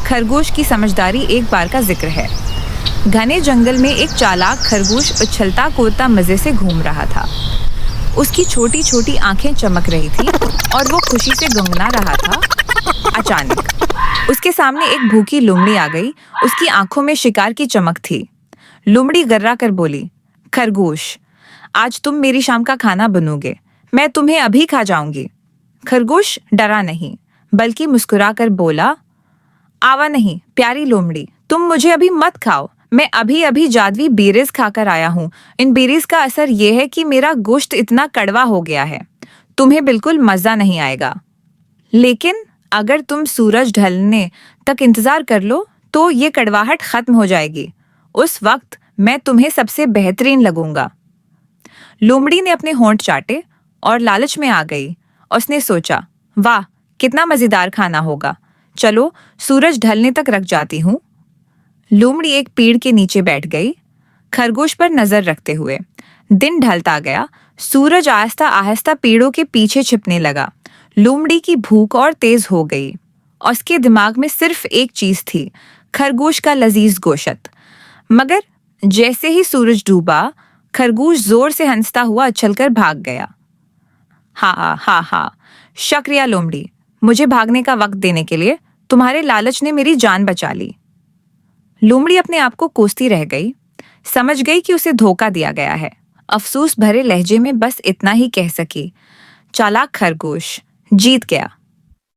खरगोश की समझदारी एक बार का जिक्र है। घने जंगल में एक चालाक खरगोश उछलता कूदता मजे से घूम रहा था। उसकी छोटी छोटी आंखें चमक रही थी और वो खुशी से गुनगुना रहा था। अचानक उसके सामने एक भूखी लोमड़ी आ गई। उसकी आंखों में शिकार की चमक थी। लोमड़ी गर्रा कर बोली, खरगोश, आज तुम मेरी शाम का खाना बनोगे। मैं तुम्हें अभी खा जाऊंगी। खरगोश डरा नहीं, बल्कि मुस्कुरा कर बोला, आवा नहीं प्यारी लोमड़ी, तुम मुझे अभी मत खाओ। मैं अभी अभी जादुई बेरीज खाकर आया हूँ। इन बेरीज का असर यह है कि मेरा गोश्त इतना कड़वा हो गया है, तुम्हें बिल्कुल मजा नहीं आएगा। लेकिन अगर तुम सूरज ढलने तक इंतजार कर लो तो ये कड़वाहट खत्म हो जाएगी। उस वक्त मैं तुम्हें सबसे बेहतरीन लगूंगा। लोमड़ी ने अपने होंठ चाटे और लालच में आ गई। उसने सोचा, वाह कितना मजेदार खाना होगा, चलो सूरज ढलने तक रख जाती हूँ। लोमड़ी एक पेड़ के नीचे बैठ गई, खरगोश पर नजर रखते हुए। दिन ढलता गया। सूरज आहिस्ता आहिस्ता पेड़ों के पीछे छिपने लगा। लोमड़ी की भूख और तेज हो गई। उसके दिमाग में सिर्फ एक चीज थी, खरगोश का लजीज गोश्त। मगर जैसे ही सूरज डूबा, खरगोश जोर से हंसता हुआ उछलकर भाग गया। हाँ हाँ हाँ, शुक्रिया लोमड़ी, मुझे भागने का वक्त देने के लिए। तुम्हारे लालच ने मेरी जान बचा ली। लोमड़ी अपने आप को कोसती रह गई। समझ गई कि उसे धोखा दिया गया है। अफसोस भरे लहजे में बस इतना ही कह सकी, चालाक खरगोश जीत गया।